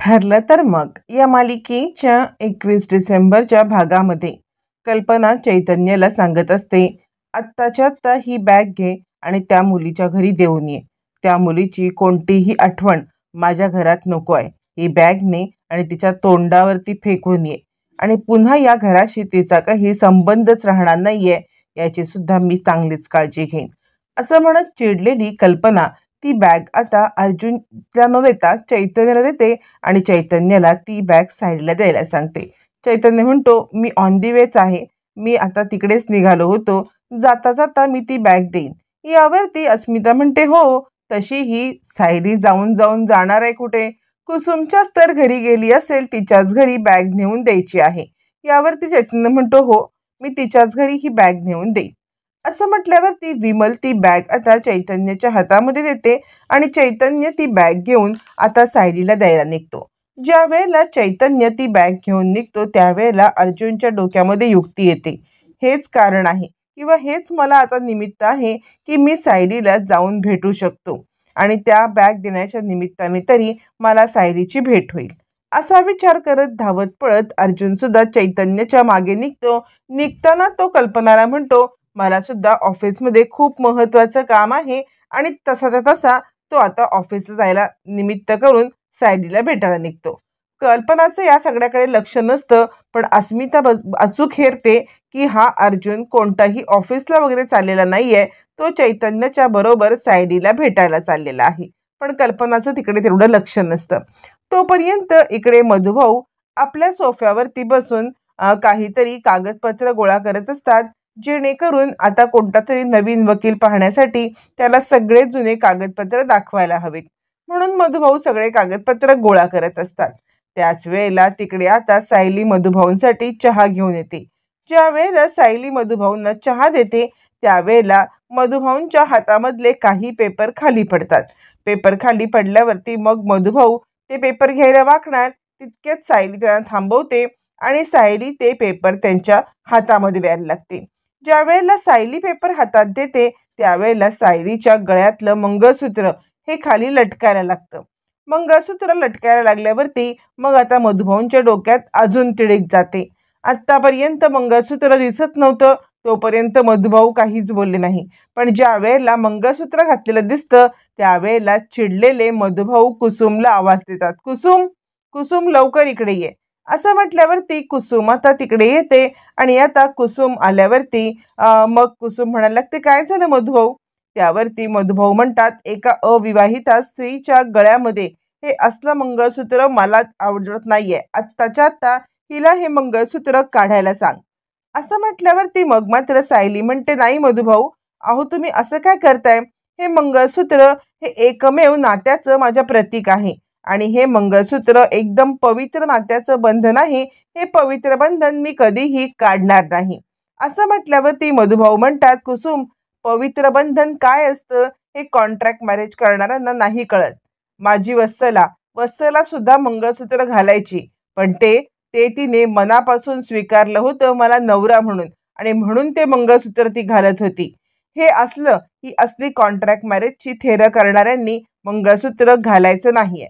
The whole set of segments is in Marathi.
ठरलं तर मग या मालिकेच्या 21 डिसेंबरच्या भागामध्ये कल्पना चैतन्याला सांगत असते, आत्ताच्या आत्ता ही बॅग घे आणि त्या मुलीच्या घरी देऊन ये. त्या मुलीची कोणतीही आठवण माझ्या घरात नको आहे. ही बॅग ने आणि तिच्या तोंडावरती फेकून ये आणि पुन्हा या घराशी तिचा काही संबंधच राहणार नाहीये याची सुद्धा मी चांगलीच काळजी घेईन. असं म्हणत चिडलेली कल्पना ती बॅग आता अर्जुनला न देता चैतन्याला देते आणि चैतन्याला ती बॅग साईडला द्यायला सांगते. चैतन्य म्हणतो, मी ऑन दी वेच आहे, मी आता तिकडेच निघालो होतो, जाता जाता मी ती बॅग देईन. यावरती अस्मिता म्हणते, हो तशी ही सायली जाऊन जाऊन जाणार आहे कुठे? कुसुमच्याच तर घरी गेली असेल, तिच्याच घरी बॅग नेऊन द्यायची आहे. यावरती चैतन्य म्हणतो, हो मी तिच्याच घरी ही बॅग नेऊन देईन. असं म्हटल्यावर ती विमल ती बॅग आता चैतन्याच्या हातामध्ये देते आणि चैतन्य ती बॅग घेऊन आता सायलीला द्यायला निघतो. ज्या वेळेला चैतन्य ती बॅग घेऊन निघतो त्यावेळेला अर्जुनच्या डोक्यामध्ये युक्ती येते. हेच कारण आहे किंवा हेच मला आता निमित्त आहे की मी सायलीला जाऊन भेटू शकतो आणि त्या बॅग देण्याच्या निमित्ताने तरी मला सायलीची भेट होईल. असा विचार करत धावत पळत अर्जुन सुद्धा चैतन्याच्या मागे निघतो. निघताना तो कल्पनाला म्हणतो, मला सुद्धा ऑफिसमध्ये खूप महत्त्वाचं काम आहे आणि तसाच्या तसा तो आता ऑफिसला जायला निमित्त करून सायलीला भेटायला निघतो. कल्पनाचं या सगळ्याकडे लक्ष नसतं, पण अस्मिता अचूक हेरते की हा अर्जुन कोणताही ऑफिसला वगैरे चाललेला नाहीये, तो चैतन्याच्या बरोबर सायलीला भेटायला चाललेला आहे. पण कल्पनाचं तिकडे तेवढं लक्ष नसतं. तोपर्यंत इकडे मधुभाऊ आपल्या सोफ्यावरती बसून काहीतरी कागदपत्र गोळा करत असतात, जेणेकरून आता कोणता तरी नवीन वकील पाहण्यासाठी त्याला सगळे जुने कागदपत्र दाखवायला हवेत. म्हणून मधुभाऊ सगळे कागदपत्र गोळा करत असतात. त्याच वेळेला तिकडे आता सायली मधुभाऊंसाठी चहा घेऊन येते. ज्या वेळेला सायली मधुभाऊंना चहा देते त्यावेळेला मधुभाऊंच्या हातामधले काही पेपर खाली पडतात. पेपर खाली पडल्यावरती मग मधुभाऊ ते पेपर घ्यायला वाकणार तितकेच सायली त्यांना थांबवते आणि सायली ते पेपर त्यांच्या हातामध्ये द्यायला लागते. ज्या वेळेला सायली पेपर हातात देते त्यावेळेला सायलीच्या गळ्यातलं मंगळसूत्र हे खाली लटकायला लागतं. मंगळसूत्र लटकायला लागल्यावरती मग आता मधुभाऊंच्या डोक्यात अजून तिडीक जाते. आत्तापर्यंत मंगळसूत्र दिसत नव्हतं तोपर्यंत मधुभाऊ काहीच बोलले नाही, पण ज्या वेळेला मंगळसूत्र घातलेलं दिसतं त्यावेळेला चिडलेले मधुभाऊ कुसुमला आवाज देतात, कुसुम कुसुम लवकर इकडे ये. असं म्हटल्यावरती कुसुम आता तिकडे येते आणि आता कुसुम आल्यावरती मग कुसुम म्हणायला लागते, काय झालं मधुभाऊ? त्यावरती मधुभाऊ म्हणतात, एका अविवाहिता स्त्रीच्या गळ्यामध्ये हे असलं मंगळसूत्र मला आवडत नाहीये, आत्ताच्या आत्ता हिला हे मंगळसूत्र काढायला सांग. असं म्हटल्यावरती मग मात्र सायली म्हणते, नाही मधुभाऊ, अहो तुम्ही असं काय करताय? हे मंगळसूत्र हे एकमेव नात्याचं माझ्या प्रतीक आहे आणि हे मंगळसूत्र एकदम पवित्र नात्याचं बंधन आहे. हे पवित्र बंधन मी कधीही काढणार नाही. असं म्हटल्यावरती मधुभाऊ म्हणतात, कुसुम पवित्र बंधन काय असतं हे कॉन्ट्रॅक्ट मॅरेज करणाऱ्यांना नाही कळत. माझी वत्सला सुद्धा मंगळसूत्र घालायची, पण ते तिने मनापासून स्वीकारलं होतं मला नवरा म्हणून आणि म्हणून ते मंगळसूत्र ती घालत होती. हे असलं ही असली कॉन्ट्रॅक्ट मॅरेजची थेरं करणाऱ्यांनी मंगळसूत्र घालायचं नाहीये.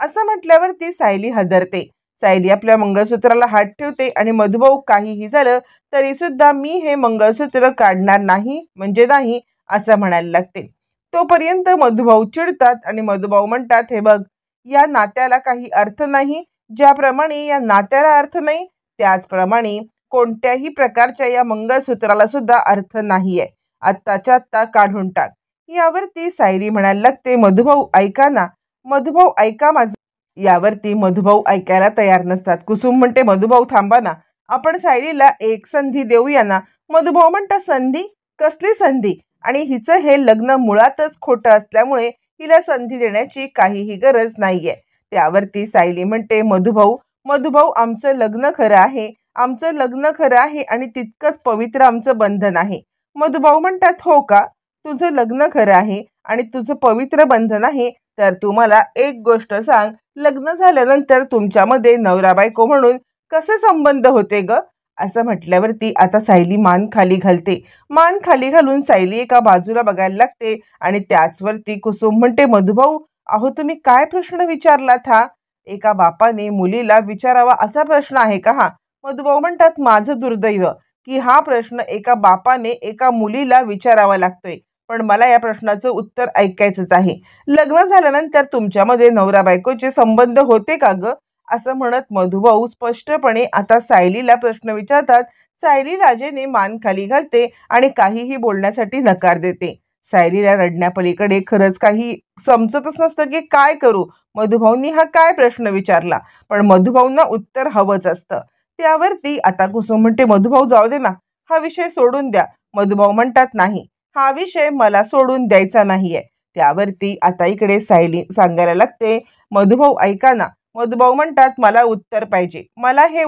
असं म्हटल्यावरती सायली हादरते. सायली आपल्या मंगळसूत्राला हात ठेवते आणि मधुभाऊ काहीही झालं तरी सुद्धा मी हे मंगळसूत्र काढणार नाही म्हणजे नाही असं म्हणायला लागते. तोपर्यंत मधुभाऊ चिडतात आणि मधुभाऊ म्हणतात, हे बघ, या नात्याला काही अर्थ नाही. ज्याप्रमाणे या नात्याला अर्थ नाही त्याचप्रमाणे कोणत्याही प्रकारच्या या मंगळसूत्राला सुद्धा अर्थ नाहीये. आत्ताच्या आत्ता काढून टाक. यावरती सायली म्हणायला लागते, मधुभाऊ ऐका ना, मधुभाऊ ऐका माझं. यावरती मधुभाऊ ऐकायला तयार नसतात. कुसुम म्हणते, मधुभाऊ थांबा ना, आपण सायलीला एक संधी देऊया ना. मधुभाऊ म्हणतात, संधी? कसली संधी? आणि हिचं हे लग्न मुळातच खोटं असल्यामुळे हिला संधी देण्याची काहीही गरज नाहीये. त्यावरती सायली म्हणते, मधुभाऊ आमचं लग्न खरं आहे, आमचं लग्न खरं आहे आणि तितकंच पवित्र आमचं बंधन आहे. मधुभाऊ म्हणतात, हो का? तुझं लग्न खरं आहे आणि तुझं पवित्र बंधन आहे, तर तू मला एक गोष्ट सांग, लग्न झाल्यानंतर तुमच्यामध्ये नवरा बायको म्हणून कसे संबंध होते ग? असं म्हटल्यावरती आता सायली मान खाली घालते. मान खाली घालून सायली एका बाजूला बघायला लागते आणि त्याचवरती कुसुम म्हणते, मधुभाऊ अहो तुम्ही काय प्रश्न विचारलात हा? एका बापाने मुलीला विचारावा असा प्रश्न आहे का हा? मधुभाऊ म्हणतात, माझं दुर्दैव की हा प्रश्न एका बापाने एका मुलीला विचारावा लागतोय. पण मला या प्रश्नाचं उत्तर ऐकायचंच आहे. लग्न झाल्यानंतर तुमच्यामध्ये नवरा बायकोचे संबंध होते का ग? असं म्हणत मधुभाऊ स्पष्टपणे आता सायलीला प्रश्न विचारतात. सायली लाजेने मान खाली घालते आणि काहीही बोलण्यासाठी नकार देते. सायलीला रडण्यापलीकडे खरंच काही समजतच नसतं की काय करू. मधुभाऊंनी हा काय प्रश्न विचारला, पण मधुभाऊंना उत्तर हवंच असतं. त्यावरती आता कुसुम म्हणते, मधुभाऊ जाऊ दे ना, हा विषय सोडून द्या. मधुभाऊ म्हणतात, नाही, हा विषय मला सोडून द्यायचा नाहीये. त्यावरती आता इकडे सायली सांगायला लागते, मधुभाऊ ऐका ना. मधुभाऊ म्हणतात, मला उत्तर पाहिजे, मला हे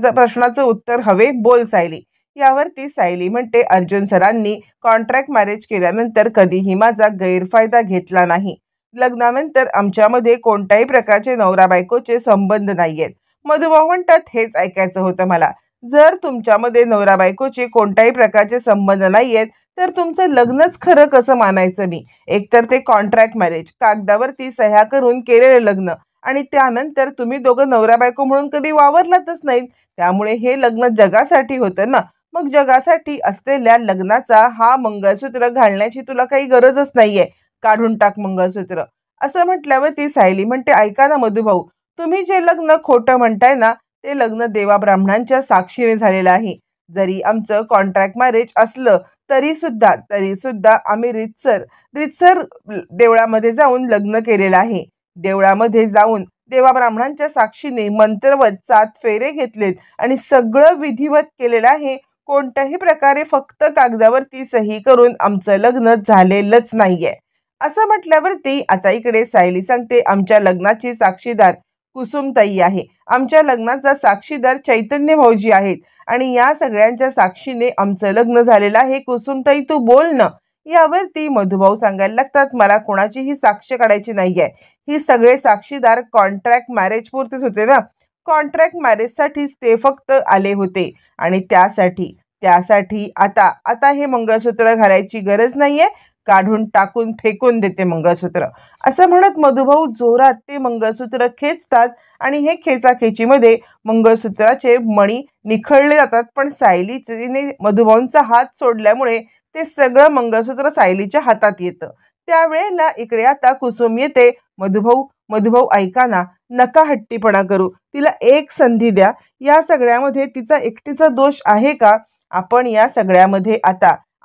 प्रश्नाचं उत्तर हवे, बोल सायली. यावरती सायली म्हणते, अर्जुन सरांनी कॉन्ट्रॅक्ट मॅरेज केल्यानंतर कधीही माझा गैरफायदा घेतला नाही. लग्नानंतर आमच्यामध्ये कोणत्याही प्रकारचे नवरा बायकोचे संबंध नाहीयेत. मधुभाऊ म्हणतात, हेच ऐकायचं होतं मला. जर तुमच्यामध्ये नवरा बायकोचे कोणत्याही प्रकारचे संबंध नाहीयेत तर तुमचं लग्नच खरं कसं मानायचं मी? एकतर ते कॉन्ट्रॅक्ट मॅरेज, कागदावरती सह्या करून केलेलं लग्न, आणि त्यानंतर तुम्ही दोघं नवरा बायको म्हणून कधी वावरलातच नाहीत. त्यामुळे हे लग्न जगासाठी होतं ना. मग जगासाठी असलेल्या लग्नाचा हा मंगळसूत्र घालण्याची तुला काही गरजच नाहीये. काढून टाक मंगळसूत्र. असं म्हटल्यावर ती सायली म्हणते, ऐका ना मधुभाऊ, तुम्ही जे लग्न खोटं म्हणताय ना, ते लग्न देवा ब्राह्मणांच्या साक्षीने झालेलं आहे. जरी आमचं कॉन्ट्रॅक्ट मॅरेज असलं तरी सुद्धा आम्ही रितसर देवळामध्ये जाऊन लग्न केलेलं आहे. देवळामध्ये जाऊन देवा ब्राह्मणांच्या साक्षीने मंत्रवत 7 फेरे घेतलेत आणि सगळं विधिवत केलेलं आहे. कोणत्याही प्रकारे फक्त कागदावरती सही करून आमचं लग्न झालेलंच नाहीये. असं म्हटल्यावरती आता इकडे सायली सांगते, आमच्या लग्नाची साक्षीदार कुसुमताई आहे. आमच्या लग्नाचा साक्षीदार चैतन्य भाऊजी आहेत आणि या सगळ्यांच्या साक्षीने आमचं लग्न झालेलं आहे. कुसुमताई तू बोल ना. यावरती मधुभाऊ सांगायला लागतात, मला कोणाचीही साक्ष काढायची नाहीये. ही सगळे साक्षीदार कॉन्ट्रॅक्ट मॅरेज पुरतेच होते ना. कॉन्ट्रॅक्ट मॅरेजसाठीच ते फक्त आले होते आणि त्यासाठी आता हे मंगळसूत्र घालायची गरज नाहीये. काढून टाकून फेकून देते मंगळसूत्र. असं म्हणत मधुभाऊ जोरात ते मंगळसूत्र खेचतात आणि हे खेचाखेचीमध्ये मंगळसूत्राचे मणी निखळले जातात. पण सायलीने मधुभाऊंचा हात सोडल्यामुळे ते सगळं मंगळसूत्र सायलीच्या हातात येतं. त्यावेळेला इकडे आता कुसुम येते. मधुभाऊ ऐका ना, नका हट्टीपणा करू, तिला एक संधी द्या. या सगळ्यामध्ये तिचा एकटीचा दोष आहे का? आपण या सगळ्यामध्ये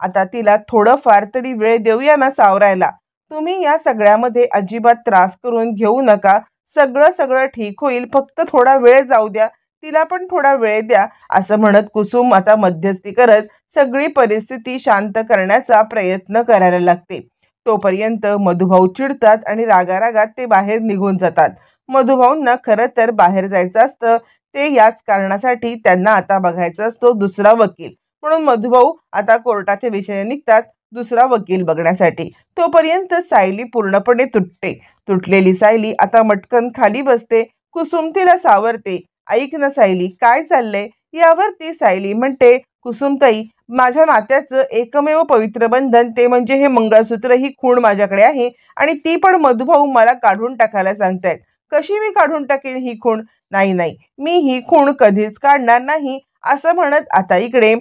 आता तिला थोडंफार तरी वेळ देऊया ना सावरायला. तुम्ही या सगळ्यामध्ये अजिबात त्रास करून घेऊ नका. सगळं ठीक होईल, फक्त थोडा वेळ जाऊ द्या, तिला पण थोडा वेळ द्या. असं म्हणत कुसुम आता मध्यस्थी करत सगळी परिस्थिती शांत करण्याचा प्रयत्न करायला लागते. तोपर्यंत मधुभाऊ चिडतात आणि रागारागात ते बाहेर निघून जातात. मधुभाऊंना खरं तर बाहेर जायचं असतं. ते याच कारणासाठी त्यांना आता बघायचा असतो दुसरा वकील. म्हणून मधुभाऊ आता कोर्टाच्या दिशेने निघतात दुसरा वकील बघण्यासाठी. तोपर्यंत सायली पूर्णपणे तुटलेली सायली आता मटकन खाली बसते. कुसुम तिला सावरते. ऐक ना सायली, काय चाललंय? यावरती सायली म्हणते, कुसुमताई, माझ्या नात्याचं एकमेव पवित्र बंधन ते म्हणजे हे मंगळसूत्र, ही खूण माझ्याकडे आहे आणि ती पण मधुभाऊ मला काढून टाकायला सांगतायत. कशी मी काढून टाकेन ही खूण? नाही, मी ही खूण कधीच काढणार नाही. असं म्हणत आता इकडे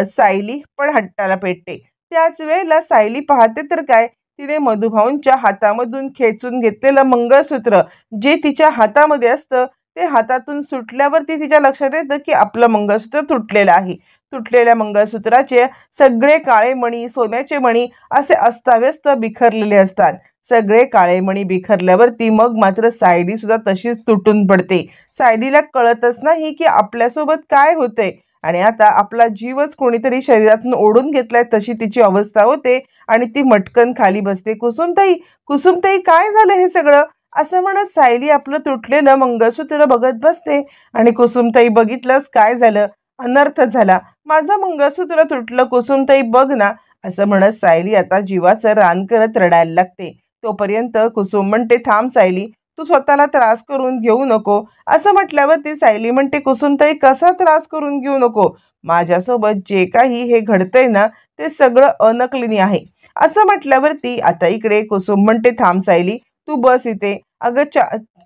सायली पण हट्टाला पेटते. त्याच वेळेला सायली पाहते तर काय, तिने मधुभाऊंच्या हातामधून खेचून घेतलेलं मंगळसूत्र जे तिच्या हातामध्ये असतं ते हातातून सुटल्यावरती तिच्या लक्षात येतं की आपलं मंगळसूत्र तुटलेलं आहे. तुटलेल्या मंगळसूत्राचे सगळे काळे मणी, सोन्याचे मणी असे अस्ताव्यस्त बिखरलेले असतात. सगळे काळे मणी बिखरल्यावरती मग मात्र सायली सुद्धा तशीच तुटून पडते. सायलीला कळतच नाही की आपल्यासोबत काय होतंय आणि आता आपला जीवच कोणीतरी शरीरातून ओढून घेतलाय तशी तिची अवस्था होते आणि ती मटकन खाली बसते. कुसुमताई काय झालं हे सगळं? असं म्हणत सायली आपलं तुटलेलं मंगळसूत्र बघत बसते आणि कुसुमताई, बघितलंस काय झालं? अनर्थ झाला, माझं मंगळसूत्र तुटलं, कुसुमताई बघ ना. असं म्हणत सायली आता जीवाचं रान करत रडायला लागते. तोपर्यंत कुसुम म्हणते, थांब सायली, तू स्वतःला त्रास करून घेऊ नको. असं म्हटल्यावर ती सायली म्हणते, कुसुमताई, कसा त्रास करून घेऊ नको? माझ्यासोबत जे काही हे घडतंय ना ते सगळं अनकलीनी आहे. असं म्हटल्यावरती आता इकडे कुसुम म्हणते, थांब सायली, तू बस इथे. अगं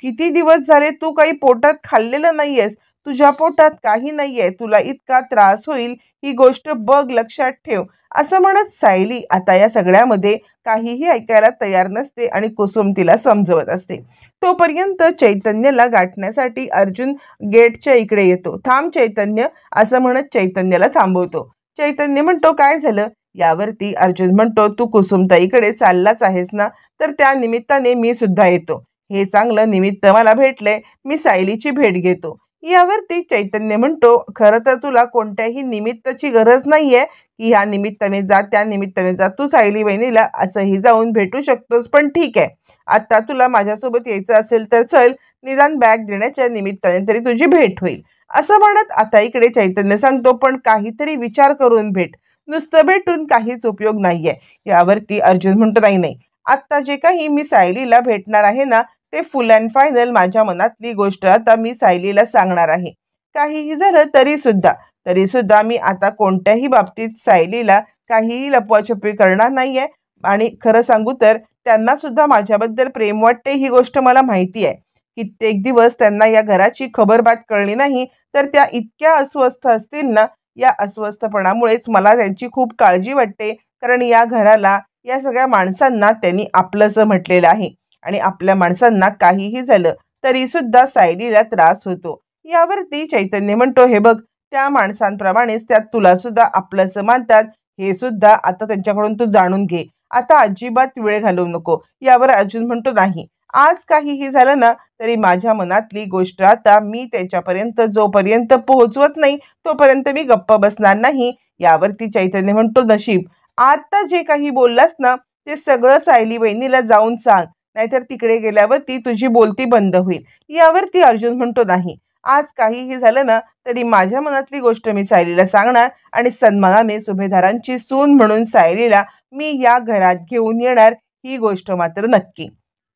किती दिवस झाले तू काही पोटात खाल्लेलं नाहीयेस, तुझ्या पोटात काही नाहीये, तुला इतका त्रास होईल ही गोष्ट बघ, लक्षात ठेव, असं म्हणत सायली आता या सगळ्यामध्ये काहीही ऐकायला तयार नसते आणि कुसुम तिला समजवत असते. तोपर्यंत चैतन्यला गाठण्यासाठी अर्जुन गेटच्या इकडे येतो. थांब चैतन्य, असं म्हणत चैतन्याला थांबवतो. चैतन्य म्हणतो काय झालं? यावरती अर्जुन म्हणतो तू कुसुमताईकडे चाललाच आहेस ना, तर त्या निमित्ताने मी सुद्धा येतो. हे चांगलं निमित्त मला भेटलंय, मी सायलीची भेट घेतो. यावरती चैतन्य म्हणतो खरं तर तुला कोणत्याही निमित्ताची गरज नाहीये की ह्या निमित्ताने जा त्या निमित्ताने जा, तू सायली बहिणीला असंही जाऊन भेटू शकतोस, पण ठीक आहे, आता तुला माझ्यासोबत यायचं असेल तर चल, निदान बॅग देण्याच्या निमित्ताने तरी तुझी भेट होईल. असं म्हणत आता इकडे चैतन्य सांगतो पण काहीतरी विचार करून भेट, नुसतं भेटून काहीच उपयोग नाहीये. यावरती अर्जुन म्हणतो नाही नाही, आत्ता जे काही मी सायलीला भेटणार आहे ना, ते फुल अँड फायनल माझ्या मनातली गोष्ट आता मी सायलीला सांगणार आहे. काहीही झालं तरी सुद्धा मी आता कोणत्याही बाबतीत सायलीला काहीही लपवाछपवी करणार नाहीये. आणि खरं सांगू तर त्यांना सुद्धा माझ्याबद्दल प्रेम वाटते ही गोष्ट मला माहिती आहे. कित्येक दिवस त्यांना या घराची खबरबात कळली नाही तर त्या इतक्या अस्वस्थ असतील ना, या अस्वस्थपणामुळेच मला त्यांची खूप काळजी वाटते. कारण या घराला, या सगळ्या माणसांना त्यांनी आपलंसं म्हटलेलं आहे आणि आपल्या माणसांना काहीही झालं तरी सुद्धा सायलीला त्रास होतो. यावरती चैतन्य म्हणतो हे बघ, त्या माणसांप्रमाणेच त्यात तुला सुद्धा आपलंसं मानतात, हे सुद्धा आता त्यांच्याकडून तू जाणून घे. आता अजिबात वेळ घालवू नको. यावर अर्जुन म्हणतो नाही, आज काहीही झालं ना तरी माझ्या मनातली गोष्ट आता मी त्याच्यापर्यंत जोपर्यंत पोहोचवत नाही तोपर्यंत मी गप्प बसणार नाही. यावरती चैतन्य म्हणतो नशीब, आता जे काही बोललास ना ते सगळं सायली बहिणीला जाऊन सांग, नाहीतर तिकडे गेल्यावरती तुझी बोलती बंद होईल. यावरती अर्जुन म्हणतो नाही, आज काहीही झालं ना तरी माझ्या मनातली गोष्ट मी सायलीला सांगणार आणि सन्मानाने सुभेदारांची सून म्हणून सायलीला मी या घरात घेऊन येणार, ही गोष्ट मात्र नक्की.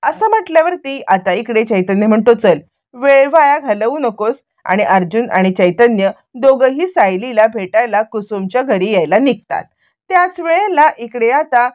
असं म्हटल्यावरती आता इकडे चैतन्य म्हणतो चल, वेळ वाया घालवू नकोस. आणि अर्जुन आणि चैतन्य दोघंही सायलीला भेटायला कुसुमच्या घरी यायला निघतात. त्याच वेळेला इकडे आता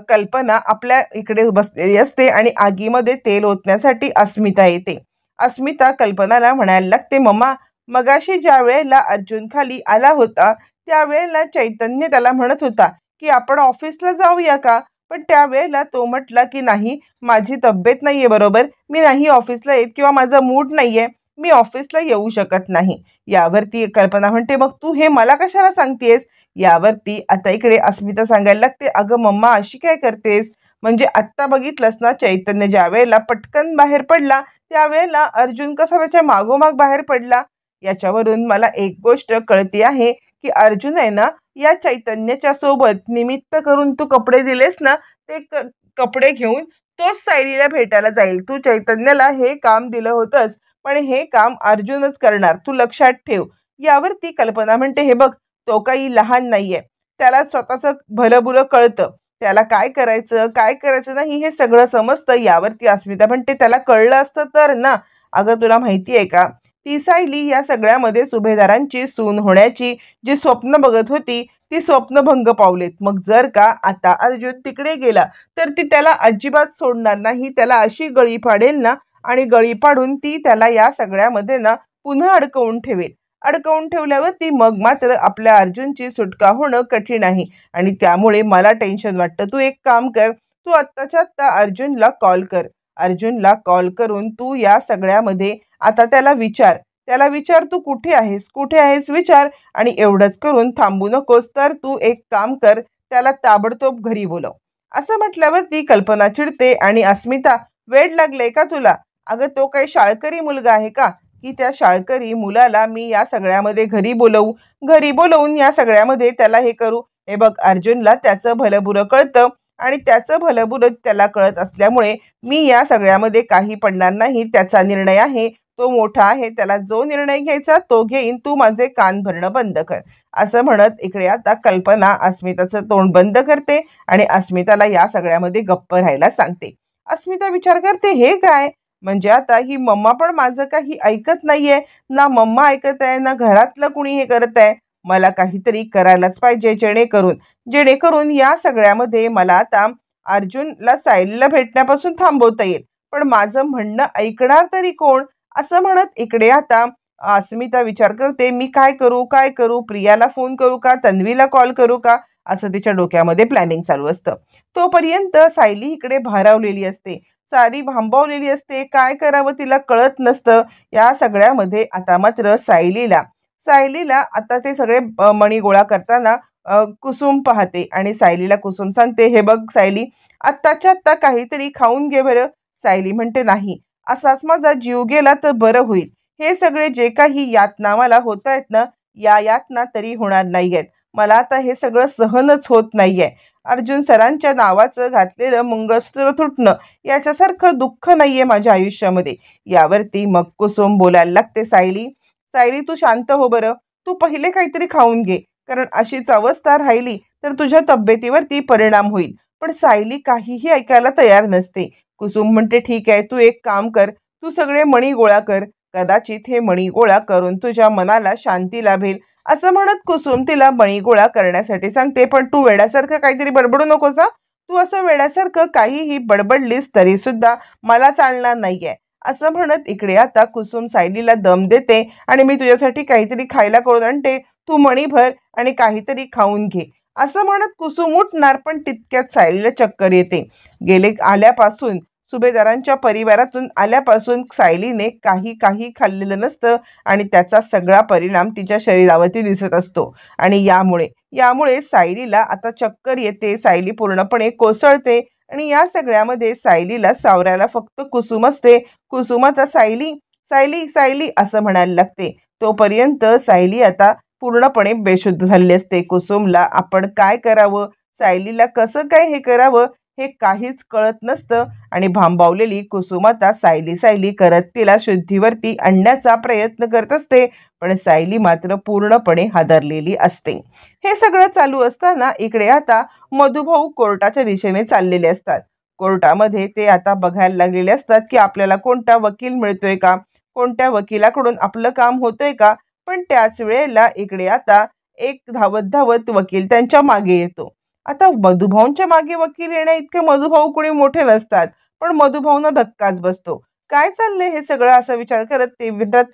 कल्पना आपल्या इकडे बसलेली असते आणि आगीमध्ये तेल ओतण्यासाठी अस्मिता येते. अस्मिता कल्पनाला म्हणायला लागते मम्मा, मगाशी ज्या वेळेला अर्जुन खाली आला होता त्यावेळेला चैतन्य त्याला म्हणत होता की आपण ऑफिसला जाऊया का, पण त्यावेळेला तो म्हटला की नाही, माझी तब्येत नाहीये बरोबर, मी नाही ऑफिसला येत किंवा माझा मूड नाहीये, मी ऑफिसला येऊ शकत नाही. यावरती कल्पना म्हणते मग तू हे मला कशाला सांगतेस? यावरती आता इकडे अस्मिता सांगायला लागते अगं मम्मा अशी काय करतेस, म्हणजे आत्ता बघितलंस ना चैतन्य ज्या वेळेला पटकन बाहेर पडला त्यावेळेला अर्जुन कसा त्याच्या मागोमाग बाहेर पडला. याच्यावरून मला एक गोष्ट कळते आहे की अर्जुन आहे ना या चैतन्याच्या सोबत निमित्त करून तू कपडे दिलेस ना, ते कपडे घेऊन तोच सायलीला भेटायला जाईल. तू चैतन्याला हे काम दिलं होतंस पण हे काम अर्जुनच करणार, तू लक्षात ठेव. यावरती कल्पना म्हणते हे बघ, तो काही लहान नाहीये, त्याला स्वतःचं भलंबुलं कळतं, त्याला काय करायचं नाही हे सगळं समजतं. यावरती अस्मिता म्हणते त्याला कळलं असतं तर ना, अगं तुला माहिती आहे का, ती सायली या सगळ्यामध्ये सुभेदारांची सून होण्याची जी स्वप्न बघत होती ती स्वप्नभंग पावलेत. मग जर का आता अर्जुन तिकडे गेला तर ती त्याला अजिबात सोडणार नाही, त्याला अशी गळी पाडेल ना, आणि गळी पाडून ती त्याला या सगळ्यामध्ये ना पुन्हा अडकवून ठेवेल. अडकवून ठेवल्यावरती मग मात्र आपल्या अर्जुनची सुटका होणं कठीण आहे आणि त्यामुळे मला टेन्शन वाटतं. तू एक काम कर, तू आत्ताच्या आत्ता अर्जुनला कॉल करून तू या सगळ्यामध्ये आता त्याला विचार तू कुठे आहेस विचार, आणि एवढंच करून थांबू नकोस, तर तू एक काम कर, त्याला ताबडतोब घरी बोलव. असं म्हटल्यावरती कल्पना चिडते आणि अस्मिता, वेड लागलंय का तुला? अगं तो काही शाळकरी मुलगा आहे का की त्या शाळकरी मुलाला मी या सगळ्यामध्ये घरी बोलवून या सगळ्यामध्ये त्याला हे करू? हे बघ, अर्जुनला त्याचं भलंबुरं कळतं आणि त्याचं भलंबुरं त्याला कळत असल्यामुळे मी या सगळ्यामध्ये काही पडणार नाही. त्याचा निर्णय आहे, तो मोठा आहे, त्याला जो निर्णय घ्यायचा तो घेईन, तू माझे कान भरणं बंद कर. असं म्हणत इकडे आता कल्पना अस्मिताचं तोंड बंद करते आणि अस्मिताला या सगळ्यामध्ये गप्प राहायला सांगते. अस्मिता विचार करते हे काय, म्हणजे आता ही मम्मा पण माझं काही ऐकत नाहीये, ना मम्मा ऐकत आहे ना घरातलं कुणी हे करत आहे. मला काहीतरी करायलाच पाहिजे जेणेकरून या सगळ्यामध्ये मला आता अर्जुनला सायलीला भेटण्यापासून थांबवता येईल. पण माझं म्हणणं ऐकणार तरी कोण, असं म्हणत इकडे आता अस्मिता विचार करते, मी काय करू काय करू, प्रियाला फोन करू का, तन्वीला कॉल करू का, असं तिच्या डोक्यामध्ये प्लॅनिंग चालू असतं. तोपर्यंत सायली इकडे भारावलेली असते, सारी भांबावलेली असते, काय करावं तिला कळत नसतं. या सगळ्यामध्ये आता मात्र सायलीला सायलीला आता ते सगळे मणी गोळा करताना कुसुम पाहते आणि सायलीला कुसुम सांगते, हे बघ सायली, आत्ताच्या आत्ता काहीतरी खाऊन घे बरं. सायली म्हणते, नाही, असाच माझा जीव गेला तर बरं होईल. हे सगळे जे काही यातना मला होत आहेत ना, या यातना तरी होणार नाहीयेत. मला आता हे सगळं सहनच होत नाहीये. अर्जुन सरांच्या नावाचं घातलेलं मंगळसूत्र तुटणं याच्यासारखं दुःख नाहीये माझ्या आयुष्यामध्ये. यावरती मग कुसुम बोलायला लागते, सायली, सायली तू शांत हो बरं. तू पहिले काहीतरी खाऊन घे, कारण अशीच अवस्था राहिली तर तुझ्या तब्येतीवरती परिणाम होईल. पण सायली काहीही ऐकायला तयार नसते. कुसुम म्हणते, ठीक आहे, तू एक काम कर, तू सगळे मणी गोळा कर. कदाचित हे मणी गोळा करून तुझ्या मनाला शांती लाभेल. असं म्हणत कुसुम तिला मणी गोळा करण्यासाठी सांगते, पण तू वेड्यासारखं काहीतरी बडबडू नकोस हा. तू असं वेड्यासारखं काहीही बडबडलीस तरी सुद्धा मला चालणार नाहीये. असं म्हणत इकडे आता कुसुम सायलीला दम देते आणि मी तुझ्यासाठी काहीतरी खायला करून आणते, तू मणी भर आणि काहीतरी खाऊन घे. असं म्हणत कुसुम उठणार, पण तितक्यात सायलीला चक्कर येते. गेले आल्यापासून, सुभेदारांच्या परिवारातून आल्यापासून सायलीने काही काही खाल्लेलं नसतं आणि त्याचा सगळा परिणाम तिच्या शरीरावरती दिसत असतो. आणि यामुळे यामुळे सायलीला आता चक्कर येते, सायली पूर्णपणे कोसळते आणि या सगळ्यामध्ये सायलीला सावरायला फक्त कुसुम असते. कुसुम आता सायली सायली सायली असं म्हणायला लागते. तोपर्यंत सायली आता पूर्णपणे बेशुद्ध झालेली असते. कुसुमला आपण काय करावं, सायलीला कसं काय हे करावं, हे काहीच कळत नसतं आणि भांबावलेली कुसुम आता सायली सायली करत तिला शुद्धीवरती आणण्याचा प्रयत्न करत असते. पण सायली मात्र पूर्णपणे हादरलेली असते. हे सगळं चालू असताना इकडे आता मधुभाऊ कोर्टाच्या दिशेने चाललेले असतात. कोर्टामध्ये ते आता बघायला लागलेले असतात की आपल्याला कोणता वकील मिळतोय का, कोणत्या वकिलाकडून आपलं काम होतंय का. पण त्याच वेळेला इकडे आता एक धावत धावत वकील त्यांच्या मागे येतो. आता मधुभाऊंच्या मागे वकील येण्या इतके मधुभाऊ कोणी मोठे नसतात, पण मधुभाऊंना धक्काच बसतो. काय चाललंय हे सगळं असा विचार करत ते म्हणतात,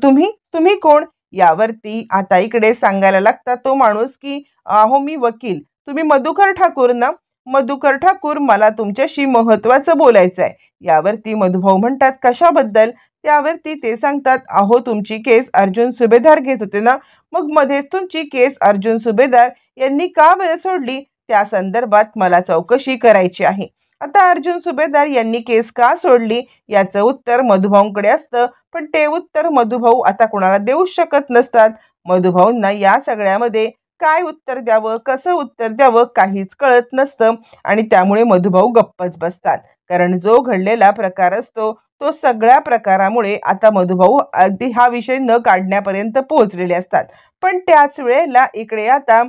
तुम्ही तुम्ही कोण?" यावरती आता इकडे सांगायला लागतात तो माणूस की "अहो मी वकील, तुम्ही मधुकर ठाकूर ना? मधुकर ठाकूर, मला तुमच्याशी महत्त्वाचं बोलायचं आहे." यावरती मधुभाऊ म्हणतात, कशाबद्दल? त्यावरती ते सांगतात, अहो तुमची केस अर्जुन सुभेदार घेत होते ना, मग मध्येच तुमची केस अर्जुन सुभेदार यांनी का बरं सोडली, त्या संदर्भात मला चौकशी करायची आहे. आता अर्जुन सुभेदार यांनी केस का सोडली याचं उत्तर मधुभाऊंकडे असतं, पण ते उत्तर मधुभाऊ आता कोणाला देऊ शकत नसतात. मधुभाऊंना या सगळ्यामध्ये काय उत्तर द्यावं, कसं उत्तर द्यावं काहीच कळत नसतं आणि त्यामुळे मधुभाऊ गप्पच बसतात. कारण जो घडलेला प्रकार असतो तो सगळ्या प्रकारामुळे आता मधुभाऊ अगदी हा विषय न काढण्यापर्यंत पोहोचलेले असतात. पण त्याच वेळेला इकडे आता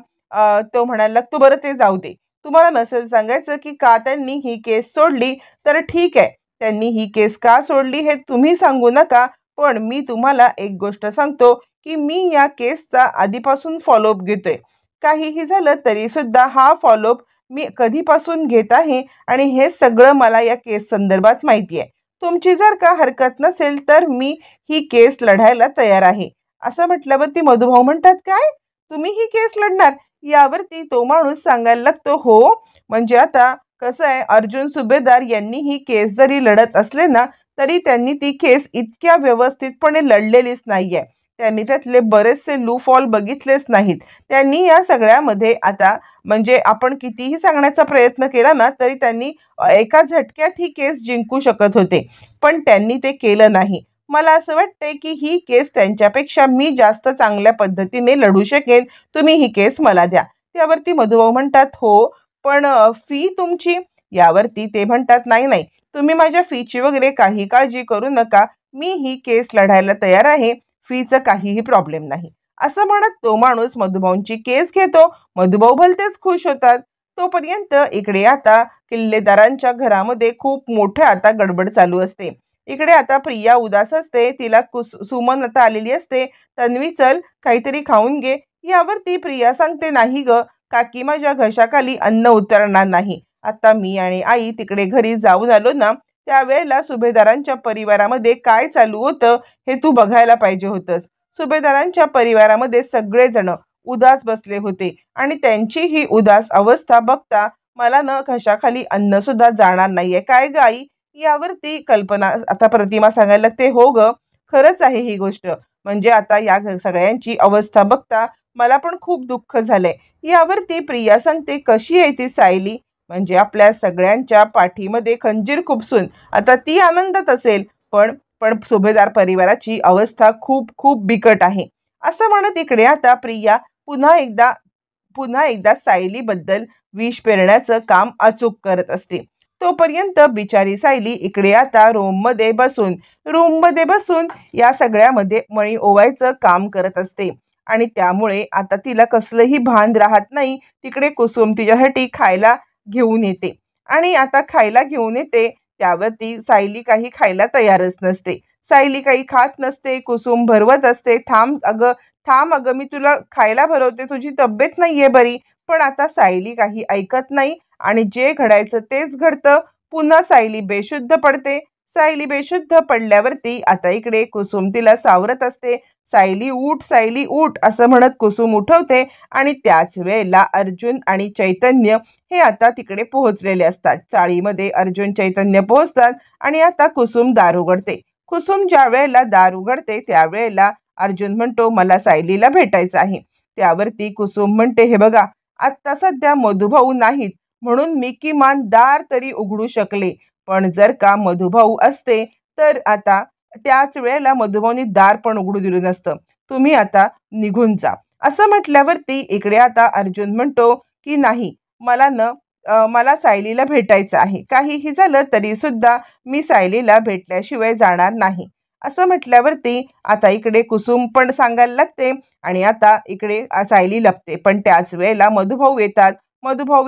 तो म्हणायला लागतो, बरं ते जाऊ दे, तुम्हाला नसेल सांगायचं की का त्यांनी ही केस सोडली तर ठीक आहे, त्यांनी ही केस का सोडली हे तुम्ही सांगू नका, पण मी तुम्हाला एक गोष्ट सांगतो की मी या केसचा आधीपासून फॉलोअप घेतोय. काहीही झालं तरी सुद्धा हा फॉलोअप मी कधीपासून घेत आहे आणि हे सगळं मला या केस संदर्भात माहिती आहे. तुमची जर का हरकत नसेल तर मी ही केस लढायला तयार आहे. असं म्हटल्यावरती मधुभाऊ म्हणतात, काय तुम्ही ही केस लढणार? यावरती तो माणूस सांगायला लागतो, हो, म्हणजे आता कसं आहे, अर्जुन सुभेदार यांनी ही केस जरी लढत असले ना, तरी त्यांनी ती केस इतक्या व्यवस्थितपणे लढलेलीच नाहीये. त्यांनी त्यातले बरेचसे लूफॉल बघितलेच नाहीत. त्यांनी या सगळ्यामध्ये आता म्हणजे आपण कितीही सांगण्याचा प्रयत्न केला ना, तरी त्यांनी एका झटक्यात ही केस जिंकू शकत होते, पण त्यांनी ते केलं नाही. मला असं वाटतंय की ही केस त्यांच्यापेक्षा मी जास्त चांगल्या पद्धतीने लढू शकेन, तुम्ही ही केस मला द्या. त्यावरती मधुभाऊ म्हणतात, हो, पण फी तुमची? यावरती ते म्हणतात, नाही नाही, तुम्ही माझ्या फीची वगैरे काही काळजी करू नका, मी ही केस लढायला तयार आहे, फीचं काहीही प्रॉब्लेम नाही. असं म्हणत तो माणूस मधुभाऊंची केस घेतो. मधुभाऊ भलतेच खुश होतात. तोपर्यंत इकडे आता किल्लेदारांच्या घरामध्ये खूप मोठं आता गडबड चालू असते. इकडे आता प्रिया उदास असते, तिला सुमन आता आलेली असते, तन्वी चल काहीतरी खाऊन घे. यावरती प्रिया सांगते, नाही ग काकी, माझ्या घशाखाली अन्न उतरणार नाही. आता मी आणि आई तिकडे घरी जाऊन आलो ना, त्यावेळेला सुभेदारांच्या परिवारामध्ये काय चालू होतं हे तू बघायला पाहिजे होतंस. सुभेदारांच्या परिवारामध्ये सगळेजण उदास बसले होते आणि त्यांची ही उदास अवस्था बघता मला न घशाखाली अन्न सुद्धा जाणार नाहीये. काय ग आई? यावरती कल्पना आता प्रतिमा सांगायला लागते, हो ग, खरंच आहे ही गोष्ट. म्हणजे आता या सगळ्यांची अवस्था बघता मला पण खूप दुःख झालंय. यावरती प्रिया सांगते, कशी आहे ती सायली? म्हणजे आपल्या सगळ्यांच्या पाठीमध्ये खंजीर खुपसून आता ती आनंदात असेल, पण पण सुभेदार परिवाराची अवस्था खूप खूप बिकट आहे. असं म्हणत इकडे आता प्रिया पुन्हा एकदा सायलीबद्दल विष पेरण्याचं काम अचूक करत असते. तोपर्यंत बिचारी सायली इकडे आता रूममध्ये बसून या सगळ्यामध्ये मणी ओवायचं काम करत असते आणि त्यामुळे आता तिला कसलंही भान राहत नाही. तिकडे कुसुम तिच्यासाठी खायला घेऊन येते आणि आता खायला घेऊन येते त्यावरती सायली काही खायला तयारच नसते. सायली काही खात नसते. कुसुम भरवत असते, थांब अगं, मी तुला खायला भरवते, तुझी तब्येत नाहीये बरी. पण आता सायली काही ऐकत नाही आणि जे घडायचं तेच घडतं. पुन्हा सायली बेशुद्ध पडते. सायली बेशुद्ध पडल्यावरती आता इकडे कुसुम तिला सावरत असते. सायली उठ, सायली उठ असं म्हणत कुसुम उठवते आणि त्याच वेळेला अर्जुन आणि चैतन्य हे आता तिकडे पोहोचलेले असतात. चाळीमध्ये अर्जुन चैतन्य पोहोचतात आणि आता कुसुम दार उघडते. कुसुम ज्या वेळेला दार उघडते त्यावेळेला अर्जुन म्हणतो, मला सायलीला भेटायचं आहे. त्यावरती कुसुम म्हणते, हे बघा, आत्ता सध्या मधुभाऊ नाहीत म्हणून मी किमान दार तरी उघडू शकले, पण जर का मधुभाऊ असते तर आता त्याच वेळेला मधुभाऊनी दार पण उघडू दिलं नसतं. तुम्ही आता निघून जा. असं म्हटल्यावरती इकडे आता अर्जुन म्हणतो की नाही, मला सायलीला भेटायचं आहे. काहीही झालं तरी सुद्धा मी सायलीला भेटल्याशिवाय जाणार नाही. असं म्हटल्यावरती आता इकडे कुसुम पण सांगायला लागते आणि आता इकडे सायली लपते. पण त्याच वेळेला मधुभाऊ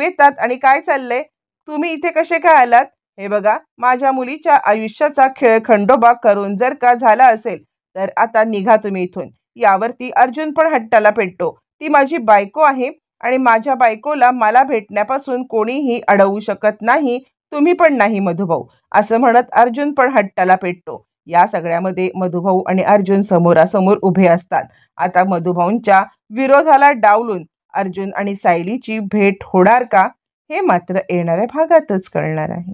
येतात आणि काय चाललंय, तुम्ही इथे कसे काय आलात? हे बघा, माझ्या मुलीच्या आयुष्याचा खेळखंडोबा करून जर का झाला असेल तर आता निघा तुम्ही इथून. यावरती अर्जुन पण हट्टाला पेटतो. ती माझी बायको आहे आणि माझ्या बायकोला मला भेटण्यापासून कोणीही अडवू शकत नाही, तुम्ही पण नाही मधुभाऊ. असं म्हणत अर्जुन पण हट्टाला पेटतो. या सगळ्यामध्ये मधुभाऊ आणि अर्जुन समोरासमोर उभे असतात. आता मधुभाऊंच्या विरोधाला डावलून अर्जुन आणि सायलीची भेट होणार का, हे मात्र येणाऱ्या भागातच कळणार आहे.